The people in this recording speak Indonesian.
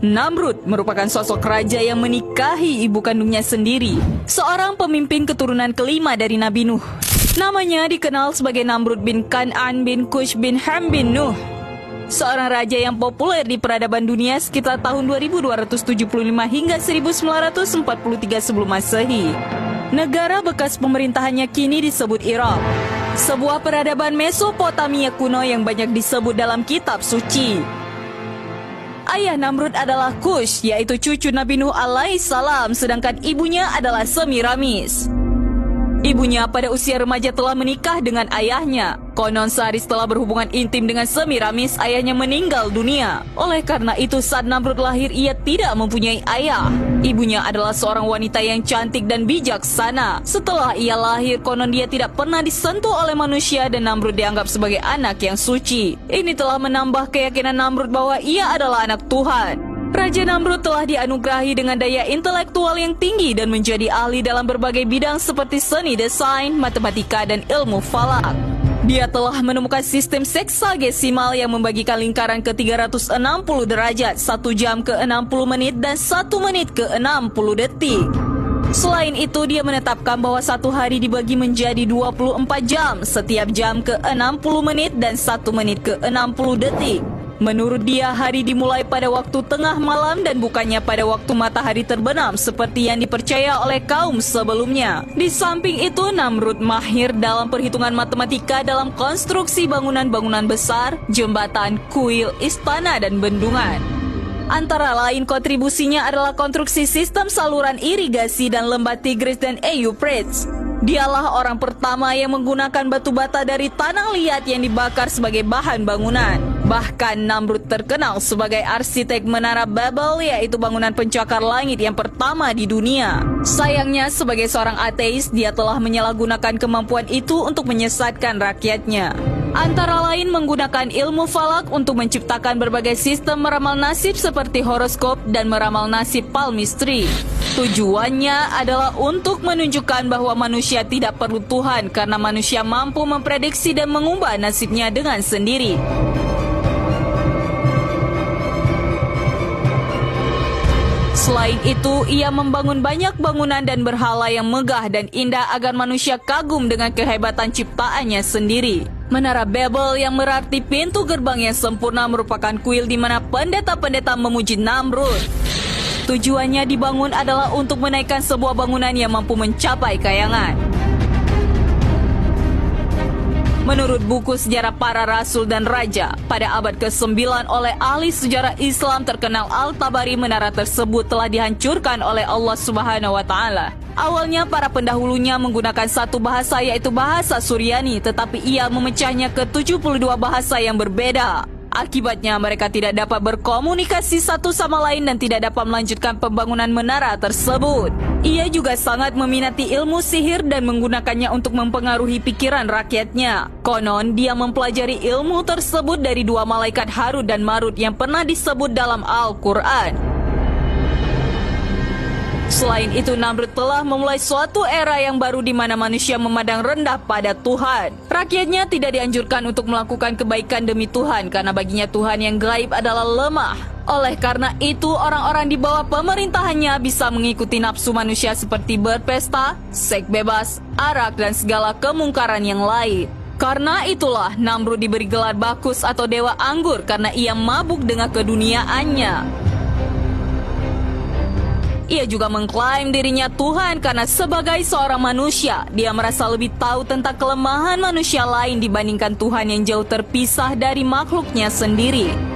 Namrud merupakan sosok raja yang menikahi ibu kandungnya sendiri, seorang pemimpin keturunan kelima dari Nabi Nuh. Namanya dikenal sebagai Namrud bin Kan'an bin Kush bin Ham bin Nuh, seorang raja yang populer di peradaban dunia sekitar tahun 2275 hingga 1943 sebelum Masehi. Negara bekas pemerintahannya kini disebut Irak, sebuah peradaban Mesopotamia kuno yang banyak disebut dalam kitab suci. Ayah Namrud adalah Kush, yaitu cucu Nabi Nuh alaihissalam, sedangkan ibunya adalah Semiramis. Ibunya pada usia remaja telah menikah dengan ayahnya. Konon sehari setelah berhubungan intim dengan Semiramis, ayahnya meninggal dunia. Oleh karena itu saat Namrud lahir, ia tidak mempunyai ayah. Ibunya adalah seorang wanita yang cantik dan bijaksana. Setelah ia lahir, konon dia tidak pernah disentuh oleh manusia dan Namrud dianggap sebagai anak yang suci. Ini telah menambah keyakinan Namrud bahwa ia adalah anak Tuhan. Raja Namrud telah dianugerahi dengan daya intelektual yang tinggi dan menjadi ahli dalam berbagai bidang seperti seni desain, matematika, dan ilmu falak. Dia telah menemukan sistem seksagesimal yang membagikan lingkaran ke 360 derajat, 1 jam ke 60 menit, dan 1 menit ke 60 detik. Selain itu, dia menetapkan bahwa satu hari dibagi menjadi 24 jam, setiap jam ke 60 menit, dan 1 menit ke 60 detik. Menurut dia, hari dimulai pada waktu tengah malam dan bukannya pada waktu matahari terbenam seperti yang dipercaya oleh kaum sebelumnya. Di samping itu, Namrud mahir dalam perhitungan matematika dalam konstruksi bangunan-bangunan besar, jembatan, kuil, istana, dan bendungan. Antara lain kontribusinya adalah konstruksi sistem saluran irigasi dan lembah Tigris dan Euphrates. Dialah orang pertama yang menggunakan batu bata dari tanah liat yang dibakar sebagai bahan bangunan. Bahkan Namrud terkenal sebagai arsitek Menara Babel, yaitu bangunan pencakar langit yang pertama di dunia. Sayangnya, sebagai seorang ateis, dia telah menyalahgunakan kemampuan itu untuk menyesatkan rakyatnya. Antara lain menggunakan ilmu falak untuk menciptakan berbagai sistem meramal nasib seperti horoskop dan meramal nasib palmistry. Tujuannya adalah untuk menunjukkan bahwa manusia tidak perlu Tuhan karena manusia mampu memprediksi dan mengubah nasibnya dengan sendiri. Selain itu, ia membangun banyak bangunan dan berhala yang megah dan indah agar manusia kagum dengan kehebatan ciptaannya sendiri. Menara Babel yang berarti pintu gerbang yang sempurna merupakan kuil di mana pendeta-pendeta memuji Namrud. Tujuannya dibangun adalah untuk menaikkan sebuah bangunan yang mampu mencapai kayangan. Menurut buku sejarah para rasul dan raja, pada abad ke-9 oleh ahli sejarah Islam terkenal Al-Tabari, menara tersebut telah dihancurkan oleh Allah Subhanahu wa Ta'ala. Awalnya para pendahulunya menggunakan satu bahasa, yaitu bahasa Suryani, tetapi ia memecahnya ke 72 bahasa yang berbeda. Akibatnya mereka tidak dapat berkomunikasi satu sama lain dan tidak dapat melanjutkan pembangunan menara tersebut. Ia juga sangat meminati ilmu sihir dan menggunakannya untuk mempengaruhi pikiran rakyatnya. Konon dia mempelajari ilmu tersebut dari dua malaikat Harut dan Marut yang pernah disebut dalam Al-Quran. Selain itu, Namrud telah memulai suatu era yang baru di mana manusia memandang rendah pada Tuhan. Rakyatnya tidak dianjurkan untuk melakukan kebaikan demi Tuhan karena baginya Tuhan yang gaib adalah lemah. Oleh karena itu, orang-orang di bawah pemerintahannya bisa mengikuti nafsu manusia seperti berpesta, seks bebas, arak, dan segala kemungkaran yang lain. Karena itulah Namrud diberi gelar Bakus atau Dewa Anggur karena ia mabuk dengan keduniaannya. Ia juga mengklaim dirinya Tuhan karena sebagai seorang manusia, dia merasa lebih tahu tentang kelemahan manusia lain dibandingkan Tuhan yang jauh terpisah dari makhluknya sendiri.